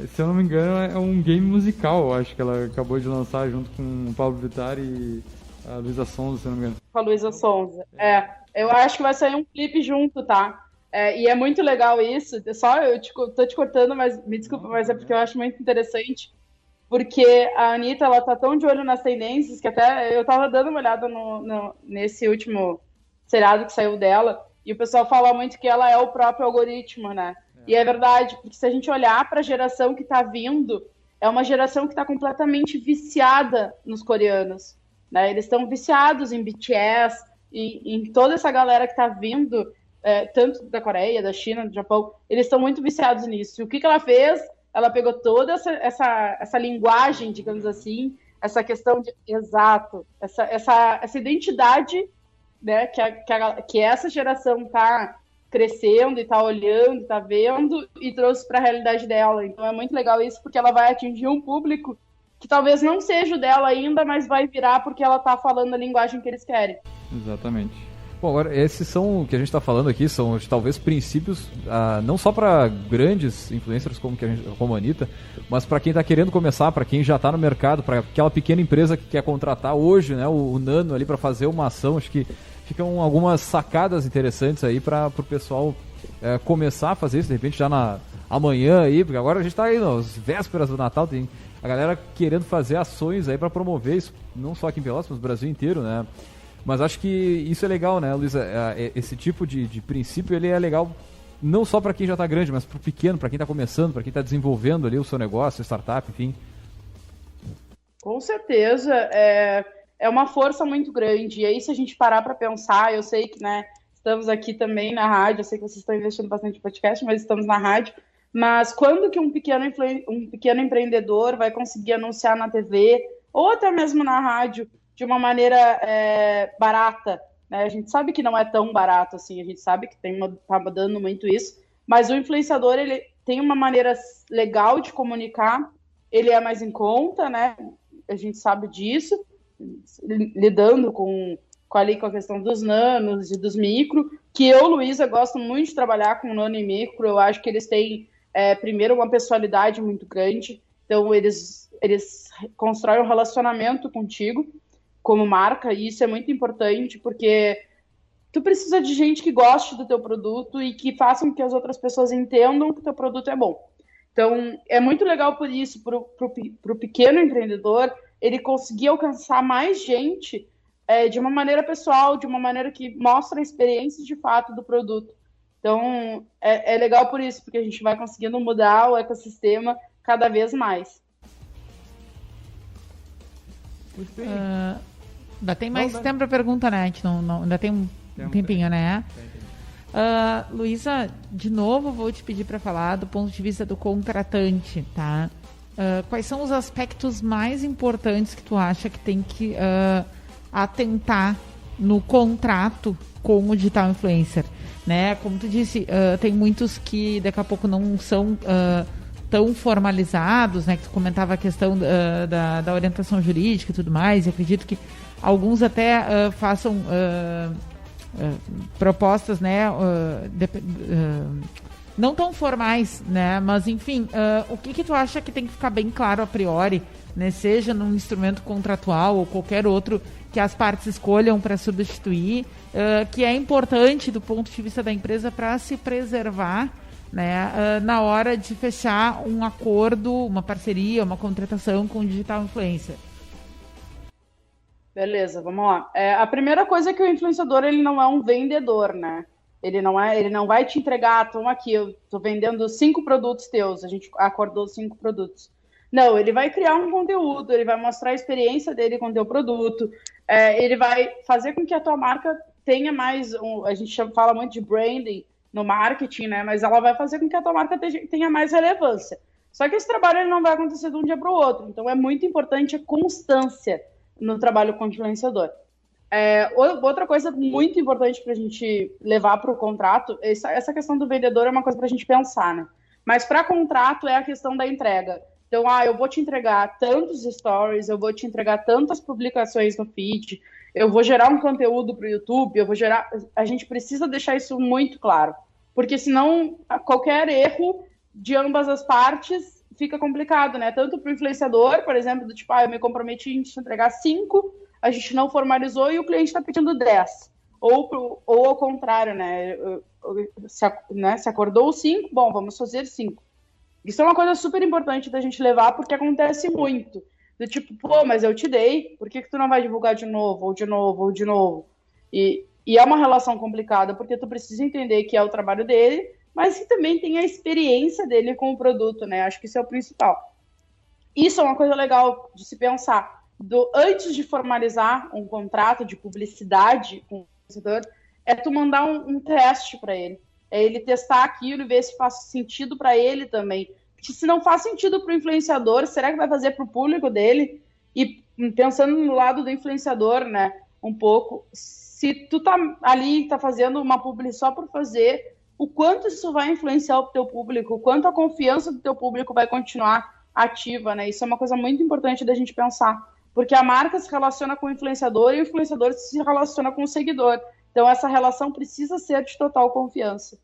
Speaker 3: se eu não me engano é um game musical, eu acho que ela acabou de lançar junto com o Pablo Vittar e a Luísa Sonza, se eu não me engano.
Speaker 4: Com a Luísa Sonza. Eu acho que vai sair um clipe junto, tá? E é muito legal isso. Tô te cortando, mas me desculpa, mas é porque eu acho muito interessante. Porque a Anitta, ela tá tão de olho nas tendências que até eu tava dando uma olhada nesse último seriado que saiu dela, e o pessoal fala muito que ela é o próprio algoritmo, né? E é verdade, porque se a gente olhar para a geração que tá vindo, é uma geração que tá completamente viciada nos coreanos, né? Eles estão viciados em BTS e em toda essa galera que tá vindo, tanto da Coreia, da China, do Japão, eles estão muito viciados nisso. E o que ela fez? Ela pegou toda essa linguagem, digamos assim, essa questão de exato, essa identidade, né, que essa geração está crescendo e está olhando, está vendo, e trouxe para a realidade dela. Então é muito legal isso, porque ela vai atingir um público que talvez não seja o dela ainda, mas vai virar porque ela está falando a linguagem que eles querem.
Speaker 3: Exatamente.
Speaker 1: Bom, agora, esses são, o que a gente está falando aqui, são talvez princípios, não só para grandes influencers como a Anitta, mas para quem está querendo começar, para quem já está no mercado, para aquela pequena empresa que quer contratar hoje, né, o Nano ali para fazer uma ação. Acho que ficam algumas sacadas interessantes aí para o pessoal começar a fazer isso, de repente já amanhã aí, porque agora a gente está aí nas vésperas do Natal, tem a galera querendo fazer ações aí para promover isso, não só aqui em Pelotas, mas no Brasil inteiro, né? Mas acho que isso é legal, né, Luísa? Esse tipo de princípio, ele é legal não só para quem já está grande, mas para o pequeno, para quem está começando, para quem está desenvolvendo ali o seu negócio, startup, enfim.
Speaker 4: Com certeza, é uma força muito grande. E aí, se a gente parar para pensar, eu sei que, né, estamos aqui também na rádio, eu sei que vocês estão investindo bastante em podcast, mas estamos na rádio. Mas quando que um pequeno empreendedor vai conseguir anunciar na TV ou até mesmo na rádio de uma maneira barata, né? A gente sabe que não é tão barato assim, a gente sabe que tá dando muito isso, mas o influenciador, ele tem uma maneira legal de comunicar, ele é mais em conta, né? A gente sabe disso, lidando com a questão dos nanos e dos micro, que eu, Luísa, gosto muito de trabalhar com nano e micro. Eu acho que eles têm, primeiro, uma pessoalidade muito grande, então eles constroem um relacionamento contigo como marca, e isso é muito importante, porque tu precisa de gente que goste do teu produto e que faça com que as outras pessoas entendam que o teu produto é bom. Então, é muito legal por isso, pro pequeno empreendedor, ele conseguir alcançar mais gente de uma maneira pessoal, de uma maneira que mostra a experiência de fato do produto. Então, é legal por isso, porque a gente vai conseguindo mudar o ecossistema cada vez mais.
Speaker 2: Ainda tem mais tempo para pergunta, né? A gente ainda tem um tempinho, né? Luísa, de novo vou te pedir para falar do ponto de vista do contratante, tá? Quais são os aspectos mais importantes que tu acha que tem que atentar no contrato com o digital influencer, né? Como tu disse, tem muitos que daqui a pouco não são tão formalizados, né? Que tu comentava a questão da orientação jurídica e tudo mais, e acredito que alguns até façam propostas, né? Não tão formais, né? Mas, enfim, o que tu acha que tem que ficar bem claro a priori, né? Seja num instrumento contratual ou qualquer outro que as partes escolham para substituir, que é importante do ponto de vista da empresa para se preservar, né? Na hora de fechar um acordo, uma parceria, uma contratação com o digital influencer.
Speaker 4: Beleza, vamos lá. A primeira coisa é que o influenciador, ele não é um vendedor, né? Ele não vai te entregar, toma aqui, eu tô vendendo 5 produtos teus, a gente acordou 5 produtos. Não, ele vai criar um conteúdo, ele vai mostrar a experiência dele com o teu produto, ele vai fazer com que a tua marca tenha mais, a gente fala muito de branding no marketing, né? Mas ela vai fazer com que a tua marca tenha mais relevância. Só que esse trabalho ele não vai acontecer de um dia para o outro, então é muito importante a constância no trabalho com o influenciador. Outra coisa muito importante para a gente levar para o contrato, essa questão do vendedor é uma coisa para a gente pensar, né? Mas para contrato é a questão da entrega. Então, eu vou te entregar tantos stories, eu vou te entregar tantas publicações no feed, eu vou gerar um conteúdo para o YouTube, eu vou gerar... A gente precisa deixar isso muito claro, porque senão qualquer erro de ambas as partes fica complicado, né? Tanto para o influenciador, por exemplo, do tipo, eu me comprometi em te entregar 5, a gente não formalizou e o cliente está pedindo 10. Ou ao contrário, né? Se acordou 5, bom, vamos fazer 5. Isso é uma coisa super importante da gente levar, porque acontece muito. Do tipo, mas eu te dei, por que tu não vai divulgar de novo, ou de novo, ou de novo? E é uma relação complicada, porque tu precisa entender que é o trabalho dele, mas que também tem a experiência dele com o produto, né? Acho que isso é o principal. Isso é uma coisa legal de se pensar. Antes de formalizar um contrato de publicidade com o influenciador, é tu mandar um teste para ele. É ele testar aquilo e ver se faz sentido para ele também. Porque se não faz sentido para o influenciador, será que vai fazer para o público dele? E pensando no lado do influenciador, né, um pouco, se tu tá ali, tá fazendo uma publi só por fazer, o quanto isso vai influenciar o teu público, o quanto a confiança do teu público vai continuar ativa, né? Isso é uma coisa muito importante da gente pensar. Porque a marca se relaciona com o influenciador e o influenciador se relaciona com o seguidor. Então, essa relação precisa ser de total confiança.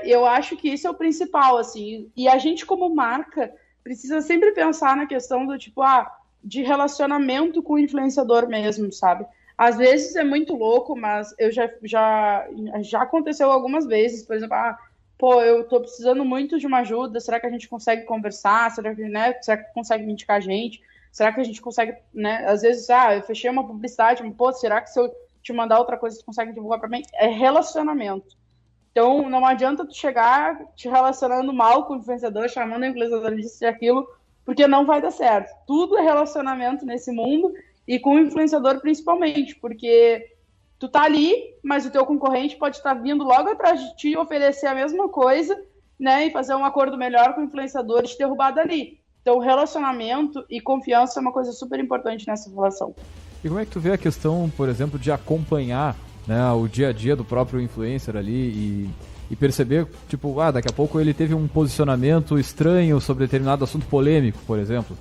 Speaker 4: Eu acho que isso é o principal, assim. E a gente, como marca, precisa sempre pensar na questão do tipo, de relacionamento com o influenciador mesmo, sabe? Às vezes é muito louco, mas eu já aconteceu algumas vezes, por exemplo, eu tô precisando muito de uma ajuda, será que a gente consegue conversar? Será que consegue me indicar a gente? Será que a gente consegue, né? Às vezes, eu fechei uma publicidade, mas, será que se eu te mandar outra coisa, você consegue divulgar para mim? É relacionamento. Então, não adianta tu chegar te relacionando mal com o influenciador, chamando o influenciador disso e aquilo, porque não vai dar certo. Tudo é relacionamento nesse mundo e com o influenciador principalmente, porque tu tá ali, mas o teu concorrente pode estar vindo logo atrás de ti oferecer a mesma coisa, né, e fazer um acordo melhor com o influenciador e te derrubar dali. Então, relacionamento e confiança é uma coisa super importante nessa relação.
Speaker 1: E como é que tu vê a questão, por exemplo, de acompanhar, né, o dia a dia do próprio influencer ali e perceber, tipo, daqui a pouco ele teve um posicionamento estranho sobre determinado assunto polêmico, por exemplo.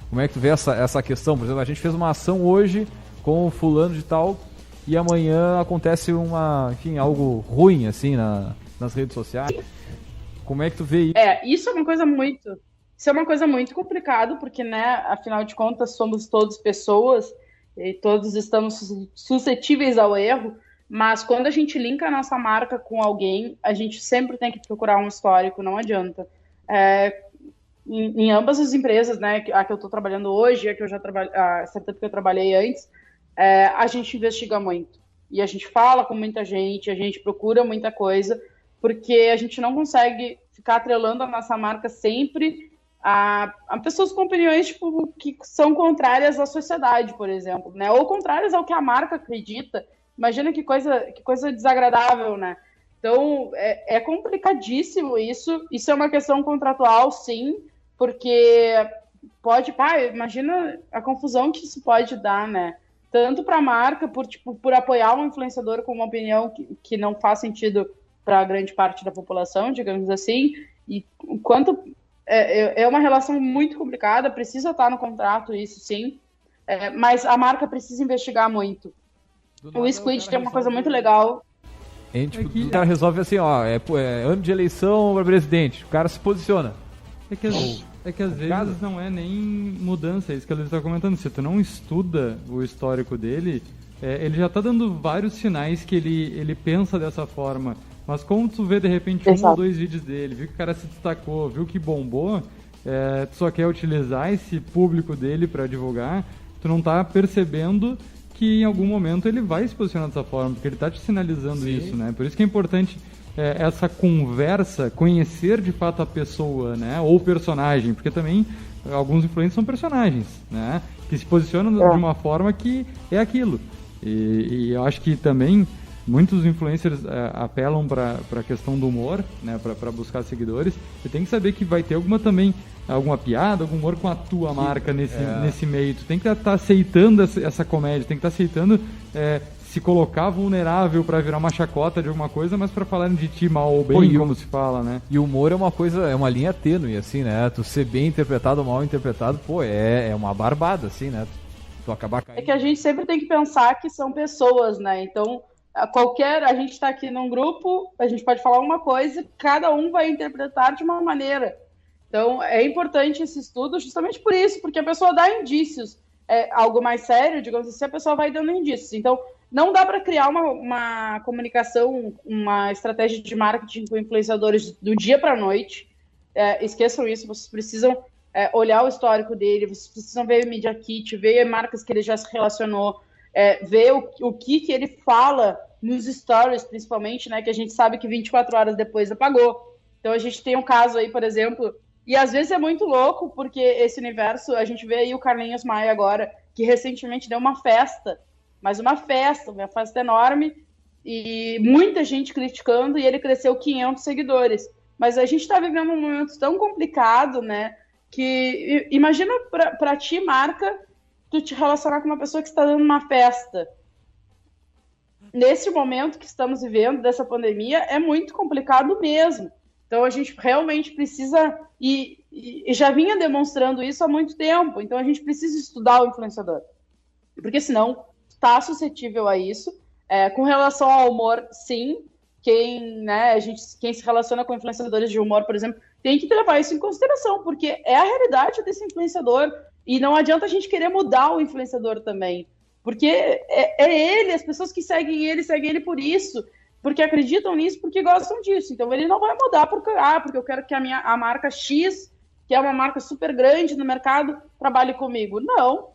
Speaker 1: Como é que tu vê essa questão? Por exemplo, a gente fez uma ação hoje com o fulano de tal e amanhã acontece algo ruim, assim, nas redes sociais. Como é que tu vê isso?
Speaker 4: Isso é uma coisa muito complicada, porque, né, afinal de contas, somos todos pessoas e todos estamos suscetíveis ao erro, mas quando a gente linka a nossa marca com alguém, a gente sempre tem que procurar um histórico, não adianta. Em ambas as empresas, né, a que eu estou trabalhando hoje, a startup que eu trabalhei antes, a gente investiga muito. E a gente fala com muita gente, a gente procura muita coisa, porque a gente não consegue ficar atrelando a nossa marca sempre a pessoas com opiniões tipo, que são contrárias à sociedade, por exemplo, né? Ou contrárias ao que a marca acredita. Imagina que coisa desagradável, né? Então, é complicadíssimo isso. Isso é uma questão contratual, sim, porque imagina a confusão que isso pode dar, né? Tanto para a marca, por apoiar um influenciador com uma opinião que não faz sentido para a grande parte da população, digamos assim, e quanto... É uma relação muito complicada, precisa estar no contrato, isso sim, mas a marca precisa investigar muito. O Squid tem uma coisa muito legal.
Speaker 1: O cara resolve assim, ano de eleição para presidente, o cara se posiciona.
Speaker 3: É que às vezes não é nem mudança, é isso que ele está comentando. Se tu não estuda o histórico dele, ele já está dando vários sinais que ele pensa dessa forma. Mas como tu vê, de repente, um ou dois vídeos dele, viu que o cara se destacou, viu que bombou, tu só quer utilizar esse público dele para divulgar, tu não tá percebendo que em algum momento ele vai se posicionar dessa forma, porque ele tá te sinalizando isso, né? Por isso que é importante essa conversa, conhecer de fato a pessoa, né? Ou o personagem, porque também alguns influencers são personagens, né? Que se posicionam de uma forma que é aquilo. E eu acho que também... Muitos influencers apelam para a questão do humor, né, para buscar seguidores. Você tem que saber que vai ter alguma piada, algum humor com a tua marca nesse meio. Tu tem que estar aceitando essa comédia, tem que estar aceitando se colocar vulnerável para virar uma chacota de alguma coisa, mas para falarem de ti mal ou bem, como se fala, né?
Speaker 1: E o humor é uma coisa, é uma linha tênue, assim, né? Tu ser bem interpretado ou mal interpretado, pô, é uma barbada, assim, né? Tu acabar caindo.
Speaker 4: É que a gente sempre tem que pensar que são pessoas, né? Então, a gente tá aqui num grupo, a gente pode falar uma coisa, cada um vai interpretar de uma maneira. Então, é importante esse estudo justamente por isso, porque a pessoa dá indícios. É algo mais sério, digamos assim, a pessoa vai dando indícios. Então, não dá para criar uma comunicação, uma estratégia de marketing com influenciadores do dia para a noite. Esqueçam isso, vocês precisam olhar o histórico dele, vocês precisam ver o Media Kit, ver marcas que ele já se relacionou, ver o que ele fala nos stories, principalmente, né, que a gente sabe que 24 horas depois apagou. Então, a gente tem um caso aí, por exemplo, e às vezes é muito louco, porque esse universo, a gente vê aí o Carlinhos Maia agora, que recentemente deu uma festa, mas uma festa enorme, e muita gente criticando, e ele cresceu 500 seguidores. Mas a gente está vivendo um momento tão complicado, né, que imagina para ti, marca, tu te relacionar com uma pessoa que está dando uma festa. Nesse momento que estamos vivendo, dessa pandemia, é muito complicado mesmo. Então a gente realmente precisa, e já vinha demonstrando isso há muito tempo, então a gente precisa estudar o influenciador. Porque senão está suscetível a isso. Com relação ao humor, sim, quem se relaciona com influenciadores de humor, por exemplo, tem que levar isso em consideração, porque é a realidade desse influenciador, e não adianta a gente querer mudar o influenciador também, porque é ele, as pessoas que seguem ele por isso, porque acreditam nisso, porque gostam disso. Então ele não vai mudar porque eu quero que a marca X, que é uma marca super grande no mercado, trabalhe comigo. Não.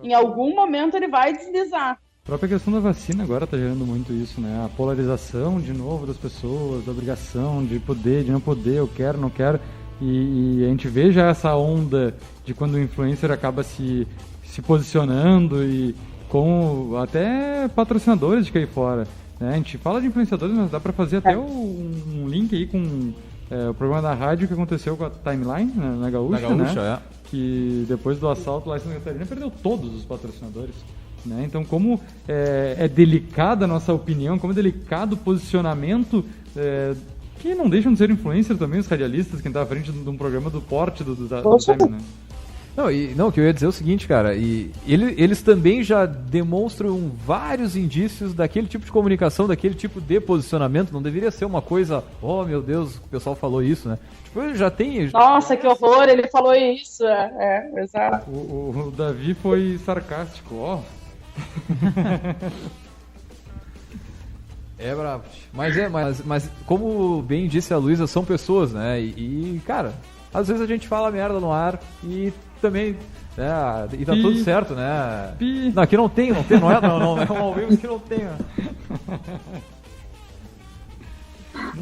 Speaker 4: Em algum momento ele vai deslizar.
Speaker 3: A própria questão da vacina agora está gerando muito isso, né? A polarização, de novo, das pessoas, a obrigação de poder, de não poder, eu quero, não quero. E a gente vê já essa onda de quando o influencer acaba se posicionando e com até patrocinadores de cair fora. A gente fala de influenciadores, mas dá para fazer até um link aí com o programa da rádio que aconteceu com a Timeline, na Gaúcha, né? Que depois do assalto lá em Santa Catarina perdeu todos os patrocinadores. Né? Então, como é delicada a nossa opinião, como é delicado o posicionamento, que não deixam de ser influencer também, os radialistas, quem está à frente de um programa do porte do Time, né?
Speaker 1: Não, o que eu ia dizer é o seguinte, cara, eles também já demonstram vários indícios daquele tipo de comunicação, daquele tipo de posicionamento. Não deveria ser uma coisa, oh meu Deus, o pessoal falou isso, né? Tipo, já tem...
Speaker 4: Nossa, que horror, ele falou isso, exato.
Speaker 3: O Davi foi sarcástico, ó.
Speaker 1: É bravo. Mas como bem disse a Luísa, são pessoas, né? E, cara, às vezes a gente fala merda no ar e também, né? E tá tudo certo, né? Não, aqui não tem, não é um ao vivo que não tem, né?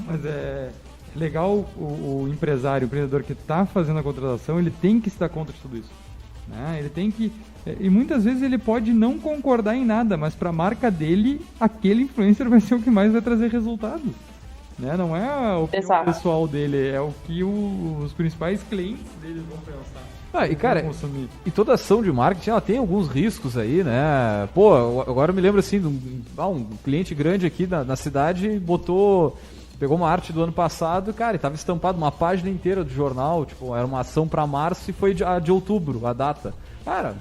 Speaker 3: Mas é legal o empreendedor que está fazendo a contratação, ele tem que estar contra tudo isso, né? Ele tem que... E muitas vezes ele pode não concordar em nada, mas para a marca dele, aquele influencer vai ser o que mais vai trazer resultado. Né? Não é o que o pessoal dele, é o que os principais clientes deles vão pensar.
Speaker 1: E cara, e toda ação de marketing, ela tem alguns riscos aí, né? Pô, agora eu me lembro assim, um cliente grande aqui na cidade pegou uma arte do ano passado, cara, e tava estampado uma página inteira do jornal, tipo, era uma ação para março e foi de outubro, a data. Cara,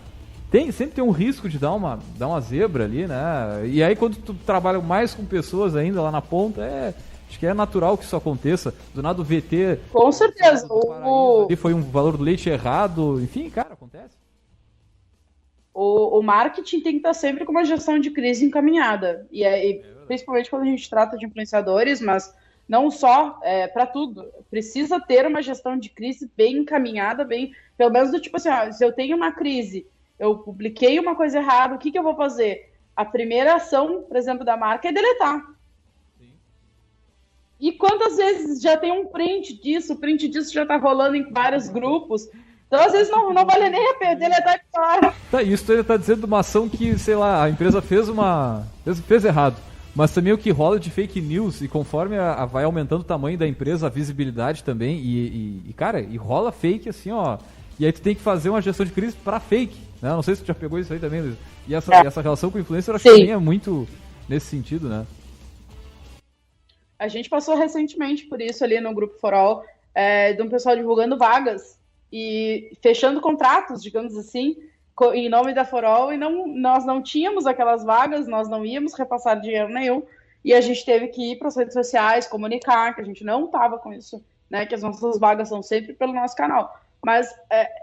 Speaker 1: sempre tem um risco de dar uma zebra ali, né? E aí quando tu trabalha mais com pessoas ainda lá na ponta, acho que é natural que isso aconteça. Do nada o VT...
Speaker 4: Com certeza.
Speaker 1: Ali foi um valor do leite errado, enfim, cara, acontece.
Speaker 4: O marketing tem que estar sempre com uma gestão de crise encaminhada. E principalmente quando a gente trata de influenciadores, mas não só para tudo. Precisa ter uma gestão de crise bem encaminhada, pelo menos do tipo assim, se eu tenho uma crise, eu publiquei uma coisa errada, o que eu vou fazer? A primeira ação, por exemplo, da marca é deletar. Sim. E quantas vezes já tem um print disso? O print disso já tá rolando em vários grupos. Então, às vezes, não vale nem a pena deletar e falar.
Speaker 1: Tá, isso ele tá dizendo de uma ação que, sei lá, a empresa fez errado. Mas também o que rola de fake news, e conforme vai aumentando o tamanho da empresa, a visibilidade também, e cara, e rola fake assim, ó. E aí tu tem que fazer uma gestão de crise para fake, né? Não sei se tu já pegou isso aí também, Luiz. E essa relação com o influencer, eu acho que também é muito nesse sentido, né?
Speaker 4: A gente passou recentemente por isso ali no Grupo Forol, de um pessoal divulgando vagas e fechando contratos, digamos assim, em nome da Forol, e nós não tínhamos aquelas vagas, nós não íamos repassar dinheiro nenhum, e a gente teve que ir para as redes sociais, comunicar que a gente não estava com isso, né, que as nossas vagas são sempre pelo nosso canal. Mas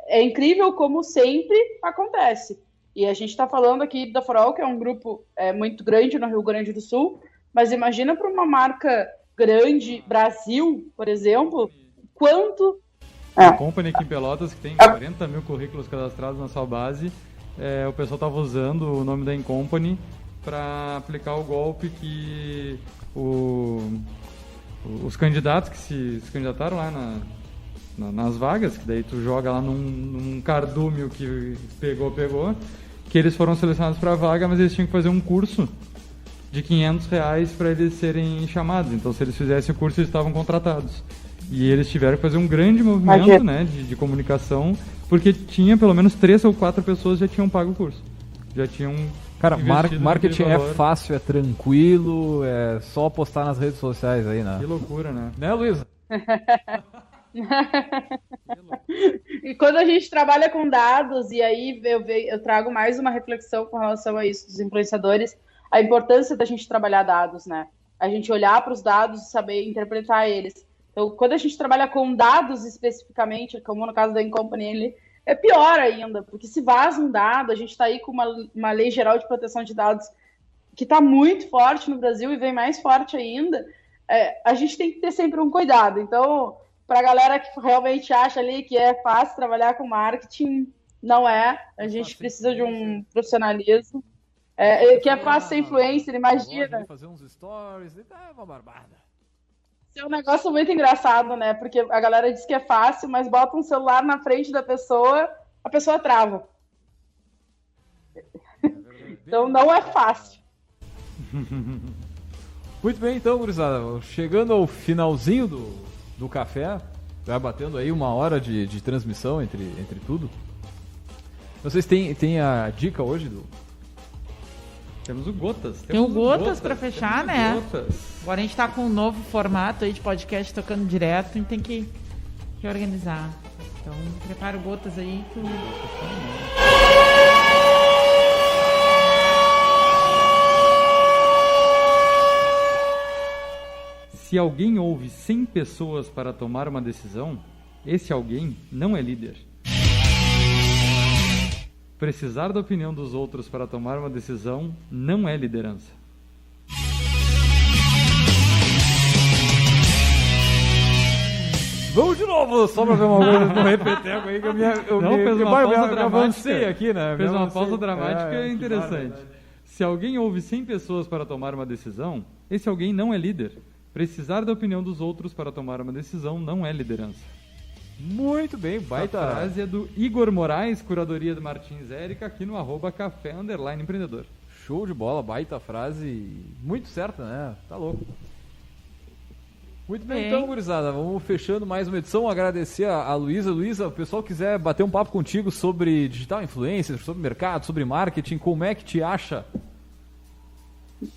Speaker 4: é incrível como sempre acontece. E a gente está falando aqui da Forol, que é um grupo muito grande no Rio Grande do Sul, mas imagina para uma marca grande, Brasil, por exemplo, quanto...
Speaker 3: A Company aqui em Pelotas, que tem 40 mil currículos cadastrados na sua base, o pessoal estava usando o nome da Incompany para aplicar o golpe que os candidatos que se candidataram lá nas vagas, que daí tu joga lá num cardúmio que pegou, que eles foram selecionados para a vaga, mas eles tinham que fazer um curso de R$500 para eles serem chamados. Então, se eles fizessem o curso, eles estavam contratados. E eles tiveram que fazer um grande movimento, né, de comunicação, porque tinha pelo menos 3 ou 4 pessoas que já tinham pago o curso. Já tinham...
Speaker 1: Cara, marketing é fácil, é tranquilo, é só postar nas redes sociais aí, né?
Speaker 3: Que loucura, né?
Speaker 1: Né, Luísa?
Speaker 4: E quando a gente trabalha com dados, e aí eu trago mais uma reflexão com relação a isso dos influenciadores, a importância da gente trabalhar dados, né? A gente olhar para os dados e saber interpretar eles. Então, quando a gente trabalha com dados especificamente, como no caso da Incompany, é pior ainda, porque se vaza um dado, a gente está aí com uma lei geral de proteção de dados que está muito forte no Brasil e vem mais forte ainda, a gente tem que ter sempre um cuidado. Então, para a galera que realmente acha ali que é fácil trabalhar com marketing, não é. A gente precisa de um profissionalismo. Que é fácil ser influencer, imagina.
Speaker 1: Fazer uns stories, é uma barbada.
Speaker 4: É um negócio muito engraçado, né? Porque a galera diz que é fácil, mas bota um celular na frente da pessoa, a pessoa trava. Então não é fácil.
Speaker 1: Muito bem, então, gurizada. Chegando ao finalzinho do café, vai batendo aí 1 hora de transmissão entre tudo. Vocês têm a dica hoje do...
Speaker 3: Temos o Gotas.
Speaker 2: Tem o Gotas para fechar, né?
Speaker 3: Gotas.
Speaker 2: Agora a gente tá com um novo formato aí de podcast tocando direto, a gente tem que organizar. Então, prepara o Gotas aí que
Speaker 3: Se alguém ouve 100 pessoas para tomar uma decisão, esse alguém não é líder. Precisar da opinião dos outros para tomar uma decisão não é liderança.
Speaker 1: Vamos de novo, só pra ver uma coisa no repeteco aí que
Speaker 3: fez uma pausa dramática.
Speaker 1: Avancei aqui, né?
Speaker 3: Fez uma pausa dramática interessante. Se alguém ouve 100 pessoas para tomar uma decisão, esse alguém não é líder. Precisar da opinião dos outros para tomar uma decisão não é liderança.
Speaker 1: Muito bem, baita.
Speaker 3: A frase é do Igor Moraes, curadoria do Martins Érica, aqui no @café_empreendedor.
Speaker 1: Show de bola, baita frase, muito certa, né? Tá louco. Muito bem, então, gurizada, vamos fechando mais uma edição. Agradecer a Luísa. Luísa, o pessoal quiser bater um papo contigo sobre digital influencer, sobre mercado, sobre marketing, como é que te acha?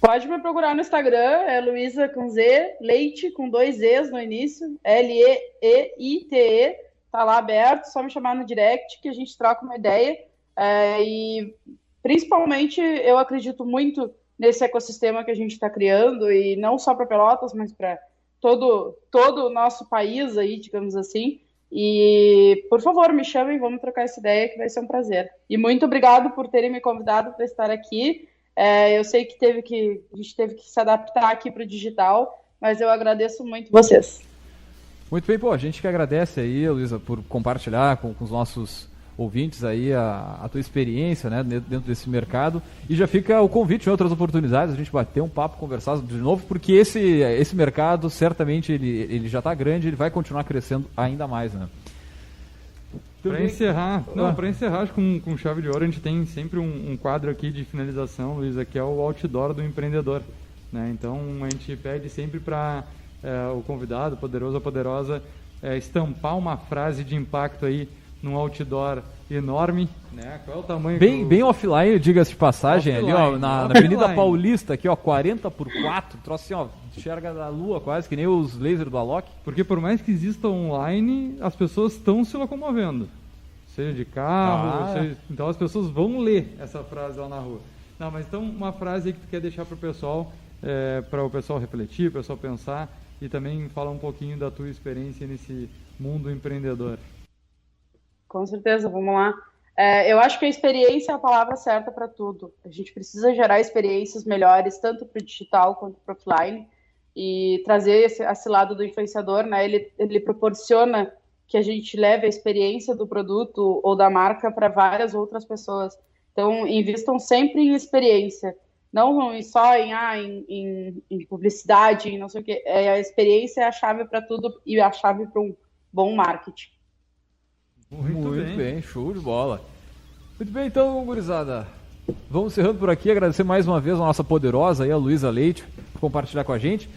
Speaker 4: Pode me procurar no Instagram, é Luísa com Z, Leite com 2 E's no início, Leite, tá lá aberto, só me chamar no direct que a gente troca uma ideia. E principalmente eu acredito muito nesse ecossistema que a gente está criando, e não só para Pelotas, mas para todo o nosso país aí, digamos assim. E, por favor, me chamem, vamos trocar essa ideia que vai ser um prazer. E muito obrigado por terem me convidado para estar aqui. Eu sei que a gente teve que se adaptar aqui para o digital, mas eu agradeço muito vocês.
Speaker 1: Muito bem, a gente que agradece aí, Luísa, por compartilhar com os nossos ouvintes aí a tua experiência, né, dentro desse mercado. E já fica o convite em outras oportunidades, a gente bater um papo, conversar de novo, porque esse mercado, certamente, ele já está grande, ele vai continuar crescendo ainda mais, né?
Speaker 3: Para encerrar, acho que com chave de ouro, a gente tem sempre um quadro aqui de finalização, Luísa, que é o outdoor do empreendedor, né? Então, a gente pede sempre para o convidado, poderoso ou poderosa, estampar uma frase de impacto aí num outdoor enorme, né? Qual é o tamanho?
Speaker 1: Bem offline, diga-se de passagem,
Speaker 3: Offline,
Speaker 1: ali, ó, na
Speaker 3: offline.
Speaker 1: Avenida Paulista, aqui, ó, 40x4, troço assim, ó, enxerga da lua quase, que nem os lasers do Alok.
Speaker 3: Porque por mais que exista online, as pessoas estão se locomovendo. Seja de carro, então as pessoas vão ler essa frase lá na rua. Não, mas então uma frase aí que tu quer deixar para o pessoal refletir, para o pessoal pensar e também falar um pouquinho da tua experiência nesse mundo empreendedor.
Speaker 4: Com certeza, vamos lá. Eu acho que a experiência é a palavra certa para tudo. A gente precisa gerar experiências melhores, tanto para o digital quanto para o offline, e trazer esse lado do influenciador, né? Ele proporciona que a gente leve a experiência do produto ou da marca para várias outras pessoas. Então, invistam sempre em experiência, não só em publicidade, em não sei o quê. A experiência é a chave para tudo e a chave para um bom marketing.
Speaker 1: Muito bem, show de bola. Muito bem, então, gurizada, vamos encerrando por aqui, agradecer mais uma vez a nossa poderosa aí, a Luísa Leite, por compartilhar com a gente.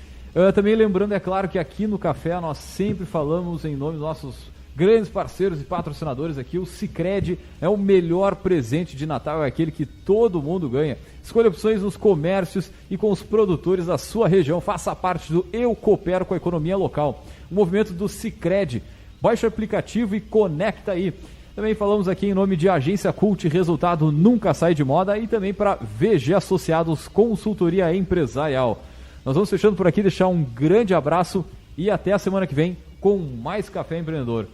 Speaker 1: Também lembrando, é claro, que aqui no Café nós sempre falamos em nome dos nossos grandes parceiros e patrocinadores aqui. O Sicredi é o melhor presente de Natal, é aquele que todo mundo ganha. Escolha opções nos comércios e com os produtores da sua região. Faça parte do Eu Coopero com a Economia Local, o movimento do Sicredi. Baixe o aplicativo e conecta aí. Também falamos aqui em nome de Agência Cult, resultado nunca sai de moda, e também para VG Associados Consultoria Empresarial. Nós vamos fechando por aqui, deixar um grande abraço e até a semana que vem com mais Café Empreendedor.